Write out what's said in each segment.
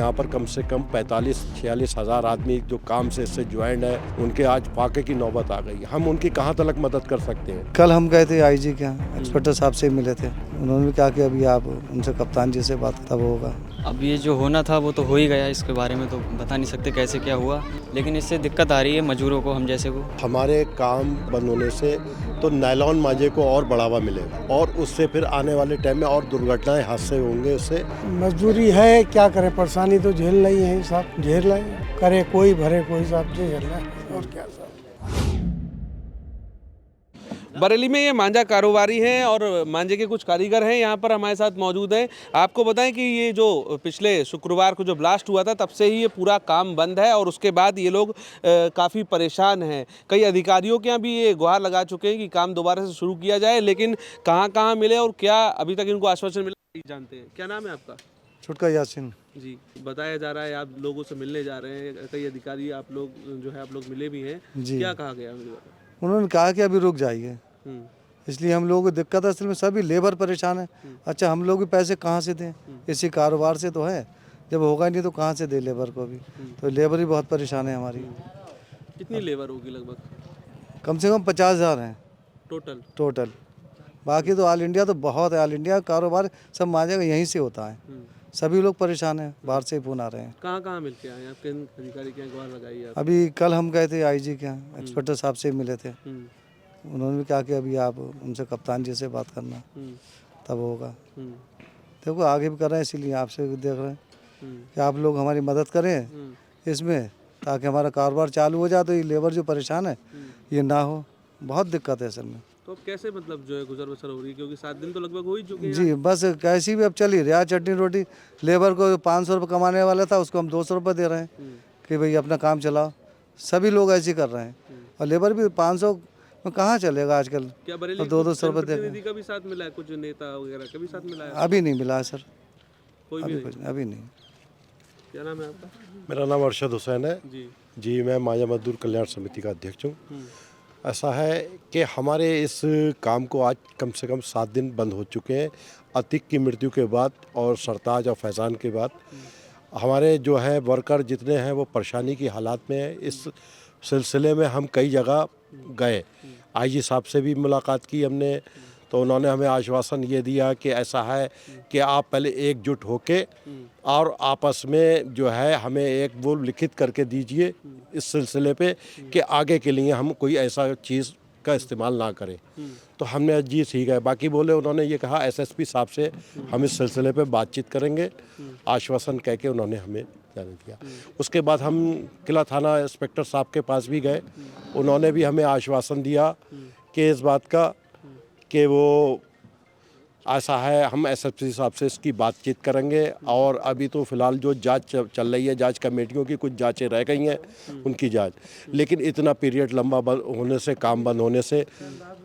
यहाँ पर कम से कम 45-46 हज़ार आदमी जो काम से इससे ज्वाइंट है, उनके आज फाके की नौबत आ गई। हम उनकी कहाँ तक मदद कर सकते हैं। कल हम गए थे आईजी के यहाँ, इंस्पेक्टर साहब से मिले थे। उन्होंने भी कहा कि अभी आप उनसे कप्तान जी से बात तब होगा। अब ये जो होना था वो तो हो ही गया, इसके बारे में तो बता नहीं सकते कैसे क्या हुआ, लेकिन इससे दिक्कत आ रही है मजदूरों को, हम जैसे को। हमारे काम बंद होने से तो नायलॉन मांझे को और बढ़ावा मिलेगा और उससे फिर आने वाले टाइम में और दुर्घटनाएं, हादसे होंगे। उससे मजदूरी है, क्या करें, परेशानी तो झेल रही है, साहब झेल रहे हैं, करे कोई भरे कोई, साहब झेल रहा है और क्या साहब। बरेली में ये मांझा कारोबारी हैं और मांझे के कुछ कारीगर हैं, यहाँ पर हमारे साथ मौजूद हैं। आपको बताएं कि ये जो पिछले शुक्रवार को जो ब्लास्ट हुआ था, तब से ही ये पूरा काम बंद है और उसके बाद ये लोग काफ़ी परेशान हैं। कई अधिकारियों के यहाँ भी ये गुहार लगा चुके हैं कि काम दोबारा से शुरू किया जाए, लेकिन कहाँ मिले और क्या अभी तक इनको आश्वासन मिला नहीं जानते हैं। क्या नाम है आपका? छुटका यासीन जी, बताया जा रहा है आप लोगों से मिलने जा रहे हैं, कई अधिकारी आप लोग जो है आप लोग मिले भी हैं जी। क्या कहा गया? उन्होंने कहा कि अभी रुक जाइए, इसलिए हम लोगों को दिक्कत है। असल में सभी लेबर परेशान है। अच्छा, हम लोग भी पैसे कहाँ से दें? इसी कारोबार से तो है, जब होगा नहीं तो कहाँ से दे लेबर को भी। तो लेबर भी बहुत परेशान है हमारी। कितनी लेबर होगी लगभग? कम से कम 50,000 हैं टोटल। बाकी तो ऑल इंडिया तो बहुत है, ऑल इंडिया कारोबार सब मांझे का यहीं से होता है। सभी लोग परेशान हैं, बाहर से फोन आ रहे हैं। कहाँ मिलके आए आप? किन अधिकारी के यहाँ गुहार लगाई आप? अभी कल हम गए थे आईजी के यहाँ, इंस्पेक्टर साहब से मिले थे। उन्होंने भी कहा कि अभी आप उनसे कप्तान जी से बात करना तब होगा। देखो आगे भी कर रहे हैं, इसीलिए आपसे भी देख रहे हैं कि आप लोग हमारी मदद करें इसमें, ताकि हमारा कारोबार चालू हो जाए, तो ये लेबर जो परेशान है ये ना हो। बहुत दिक्कत है असल में। तो अब कैसे मतलब जो है गुजर बसर हो रही है, क्योंकि 7 दिन तो लगभग हो ही चुके हैं। जी, बस कैसी भी अब चल ही रहा, चटनी रोटी। लेबर को 500 रुपये कमाने वाला था, उसको हम 200 रुपये दे रहे हैं कि भाई अपना काम चलाओ। सभी लोग ऐसे कर रहे हैं और लेबर भी 500 में कहाँ चलेगा आजकल। क्या बरेली 200 रुपये दे का भी साथ मिला है? कुछ नेता वगैरह का भी साथ मिला है? अभी नहीं मिला है सर, कोई भी नहीं? अभी नहीं। क्या नाम है आपका? मेरा नाम अरशद हुसैन है जी। मैं मांझा मजदूर कल्याण समिति का अध्यक्ष हूँ। ऐसा है कि हमारे इस काम को आज कम से कम 7 दिन बंद हो चुके हैं। अतीक की मृत्यु के बाद और सरताज और फैज़ान के बाद हमारे जो है वर्कर जितने हैं वो परेशानी की हालात में है। इस सिलसिले में हम कई जगह गए, आईजी साहब से भी मुलाकात की हमने, तो उन्होंने हमें आश्वासन ये दिया कि ऐसा है कि आप पहले एकजुट होके और आपस में जो है हमें एक वो लिखित करके दीजिए इस सिलसिले पे कि आगे के लिए हम कोई ऐसा चीज़ का इस्तेमाल ना करें। तो हमने जी ठीक है। बाकी बोले उन्होंने ये कहा एसएसपी साहब से हम इस सिलसिले पे बातचीत करेंगे, आश्वासन कह के उन्होंने हमें जाने दिया। उसके बाद हम किला थाना इंस्पेक्टर साहब के पास भी गए, उन्होंने भी हमें आश्वासन दिया कि इस बात का कि वो ऐसा है, हम एसएसपी साहब से इसकी बातचीत करेंगे। और अभी तो फ़िलहाल जो जांच चल रही है, जांच कमेटियों की कुछ जांचें रह गई हैं, उनकी जांच। लेकिन इतना पीरियड लंबा होने से, काम बंद होने से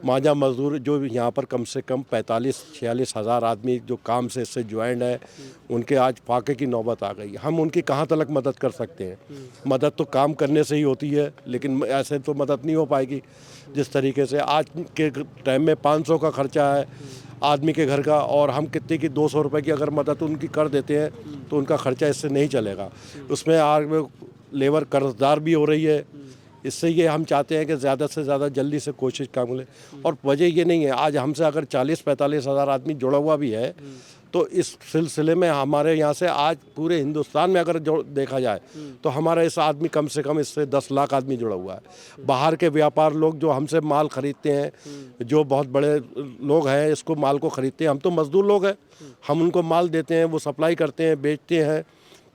मांझा मजदूर जो यहाँ पर कम से कम 45-46 हज़ार आदमी जो काम से इससे ज्वाइंट है, उनके आज फाके की नौबत आ गई। हम उनकी कहाँ तक मदद कर सकते हैं। मदद तो काम करने से ही होती है, लेकिन ऐसे तो मदद नहीं हो पाएगी। जिस तरीके से आज के टाइम में 500 का खर्चा है आदमी के घर का, और हम कितने की 200 रुपये की अगर मदद उनकी कर देते हैं तो उनका खर्चा इससे नहीं चलेगा। उसमें आज लेबर कर्जदार भी हो रही है। इससे ये हम चाहते हैं कि ज़्यादा से ज़्यादा जल्दी से कोशिश काम मिले। और वजह ये नहीं है, आज हमसे अगर 40-45 हज़ार आदमी जुड़ा हुआ भी है, तो इस सिलसिले में हमारे यहाँ से आज पूरे हिंदुस्तान में अगर जो देखा जाए तो हमारा इस आदमी कम से कम इससे 10 लाख आदमी जुड़ा हुआ है। बाहर के व्यापार लोग जो हमसे माल खरीदते हैं, जो बहुत बड़े लोग हैं इसको माल को खरीदते हैं, हम तो मजदूर लोग हैं, हम उनको माल देते हैं, वो सप्लाई करते हैं, बेचते हैं।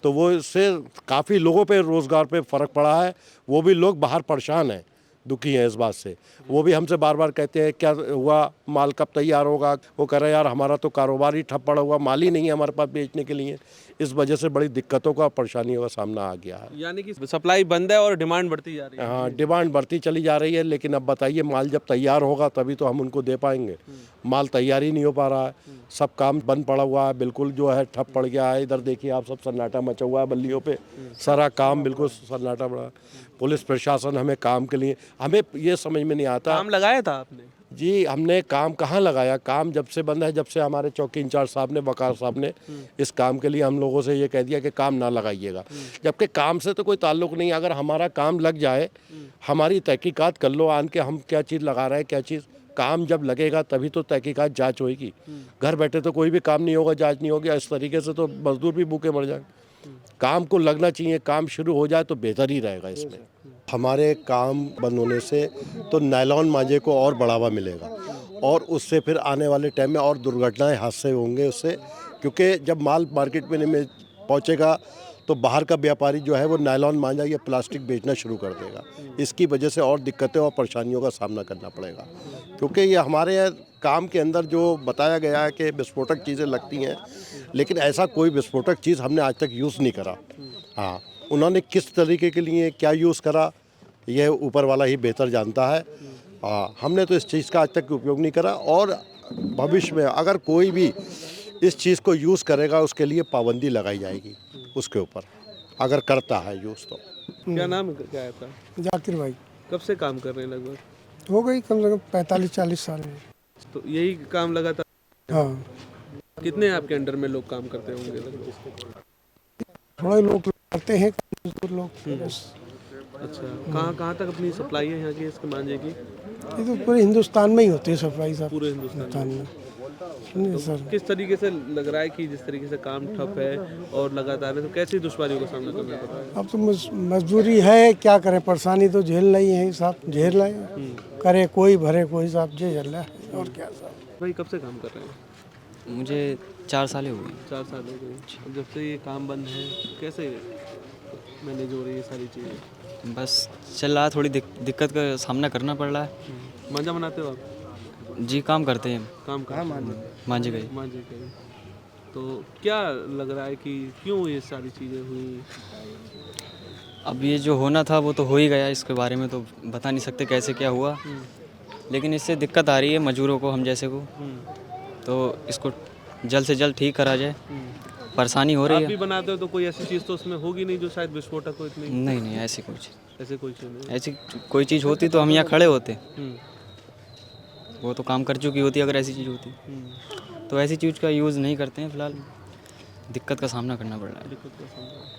तो वो इससे काफ़ी लोगों पे रोज़गार पे फ़र्क पड़ा है। वो भी लोग बाहर परेशान हैं, दुखी हैं इस बात से। वो भी हमसे बार बार कहते हैं क्या हुआ, माल कब तैयार होगा। वो कह रहे हैं यार हमारा तो कारोबार ही ठप पड़ा हुआ, माल ही नहीं है हमारे पास बेचने के लिए। इस वजह से बड़ी दिक्कतों का, परेशानियों का सामना आ गया है। यानी कि सप्लाई बंद है और डिमांड बढ़ती जा रही है। हाँ, डिमांड बढ़ती चली जा रही है, लेकिन अब बताइए माल जब तैयार होगा तभी तो हम उनको दे पाएंगे। माल तैयार ही नहीं हो पा रहा है, सब काम बंद पड़ा हुआ है, बिल्कुल जो है ठप पड़ गया है। इधर देखिए आप, सब सन्नाटा मचा हुआ है बल्लियों पे, सारा काम बिल्कुल सन्नाटा पड़ा। पुलिस प्रशासन हमें काम के लिए, हमें ये समझ में नहीं आता। काम लगाया था आपने? जी हमने काम कहाँ लगाया, काम जब से बंद है, जब से हमारे चौकी इंचार्ज साहब ने, वकार साहब ने इस काम के लिए हम लोगों से ये कह दिया कि काम ना लगाइएगा। जबकि काम से तो कोई ताल्लुक़ नहीं, अगर हमारा काम लग जाए, हमारी तहकीकात कर लो आन के हम क्या चीज़ लगा रहे हैं, क्या चीज़, काम जब लगेगा तभी तो तहकीकात जांच होगी। घर बैठे तो कोई भी काम नहीं होगा, जांच नहीं होगी, इस तरीके से तो मजदूर भी भूखे मर जाएंगे। काम को लगना चाहिए, काम शुरू हो जाए तो बेहतर ही रहेगा। इसमें हमारे काम बंद होने से तो नायलॉन मांझे को और बढ़ावा मिलेगा और उससे फिर आने वाले टाइम में और दुर्घटनाएं, हादसे होंगे उससे, क्योंकि जब माल मार्केट में नहीं पहुंचेगा तो बाहर का व्यापारी जो है वो नायलॉन मांझा या प्लास्टिक बेचना शुरू कर देगा। इसकी वजह से और दिक्कतें और परेशानियों का सामना करना पड़ेगा, क्योंकि ये हमारे काम के अंदर जो बताया गया है कि विस्फोटक चीज़ें लगती हैं, लेकिन ऐसा कोई विस्फोटक चीज़ हमने आज तक यूज़ नहीं करा। हाँ, उन्होंने किस तरीके के लिए क्या यूज़ करा ये ऊपर वाला ही बेहतर जानता है। हाँ, हमने तो इस चीज़ का आज तक उपयोग नहीं करा और भविष्य में अगर कोई भी इस चीज़ को यूज़ करेगा उसके लिए पाबंदी लगाई जाएगी उसके ऊपर, अगर करता है यूज़ तो। क्या नाम है, क्या है आपका? जाकिर भाई कब से काम कर रहे हैं लगभग? हो गई कम से कम 45-40 साल में। तो यही काम लगातार? हाँ, कितने आपके अंडर में लोग काम करते होंगे लगभग? थोड़े लोग करते हैं, मजदूर लोग बस। अच्छा, कहाँ तक अपनी सप्लाई है यहाँ की इसके मांझे की? ये तो पूरे हिंदुस्तान में ही होती है सफाई साहब, पूरे हिंदुस्तान में। सुनिए सर, किस तरीके से लग रहा है कि जिस तरीके से काम ठप है और लगातार है, तो कैसी दुश्वारियों का सामना करना पड़ रहा है? अब तो मजबूरी है, क्या करें, परेशानी तो झेल रही है साहब, झेल रहे हैं, करे कोई भरे कोई साहब, जे झेल रहा है और क्या साहब। भाई कब से काम कर रहे हैं? मुझे 4 साल हो गए। 4 साल हो गए। अब जब से ये काम बंद है कैसे मैनेज हो रही है सारी चीज़ें? बस चल रहा है, थोड़ी दिक्कत का सामना करना पड़ रहा है। मांझा बनाते हो आप? जी काम करते हैं, काम कर मांझे गए। मांझे के। तो क्या लग रहा है कि क्यों ये सारी चीज़ें हुई? अब ये जो होना था वो तो हो ही गया, इसके बारे में तो बता नहीं सकते कैसे क्या हुआ, लेकिन इससे दिक्कत आ रही है मजदूरों को, हम जैसे को, तो इसको जल्द से जल्द ठीक करा जाए। परेशानी हो रही आप है। भी बनाते हो तो कोई ऐसी चीज़ तो उसमें होगी नहीं जो शायद विस्फोटक हो इतनी? नहीं ऐसी कुछ, ऐसे कोई चीज़ नहीं। ऐसी कोई चीज़ होती तो हम यहाँ खड़े होते, हम्म, वो तो काम कर चुकी होती अगर ऐसी चीज़ होती। तो ऐसी चीज़ का यूज़ नहीं करते हैं फिलहाल, दिक्कत का सामना करना पड़ रहा है।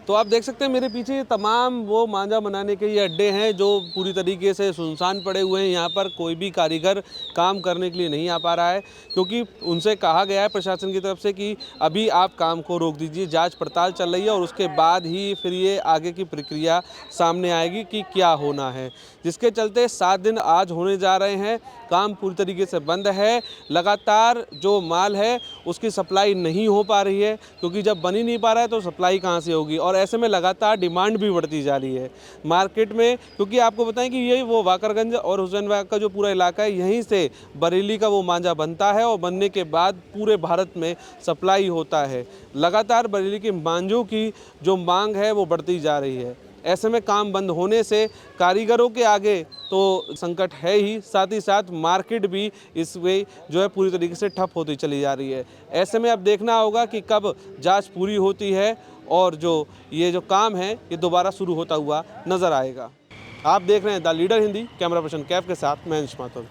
तो आप देख सकते हैं मेरे पीछे ये तमाम वो मांझा बनाने के ये अड्डे हैं जो पूरी तरीके से सुनसान पड़े हुए हैं। यहाँ पर कोई भी कारीगर काम करने के लिए नहीं आ पा रहा है, क्योंकि उनसे कहा गया है प्रशासन की तरफ से कि अभी आप काम को रोक दीजिए, जांच पड़ताल चल रही है और उसके बाद ही फिर ये आगे की प्रक्रिया सामने आएगी कि क्या होना है। जिसके चलते 7 दिन आज होने जा रहे हैं, काम पूरी तरीके से बंद है। लगातार जो माल है उसकी सप्लाई नहीं हो पा रही है, क्योंकि जब बन ही नहीं पा रहा है तो सप्लाई कहाँ से होगी। और ऐसे में लगातार डिमांड भी बढ़ती जा रही है मार्केट में, क्योंकि आपको बताएं कि ये वो वाकरगंज और हुसैनबाग का जो पूरा इलाका है, यहीं से बरेली का वो मांझा बनता है और बनने के बाद पूरे भारत में सप्लाई होता है। लगातार बरेली के मांझों की जो मांग है वो बढ़ती जा रही है। ऐसे में काम बंद होने से कारीगरों के आगे तो संकट है ही, साथ ही साथ मार्केट भी इस वे जो है पूरी तरीके से ठप होती चली जा रही है। ऐसे में अब देखना होगा कि कब जांच पूरी होती है और ये जो काम है ये दोबारा शुरू होता हुआ नज़र आएगा। आप देख रहे हैं the leader Hindi, camera person Kaif के साथ मैं अंश माथुर।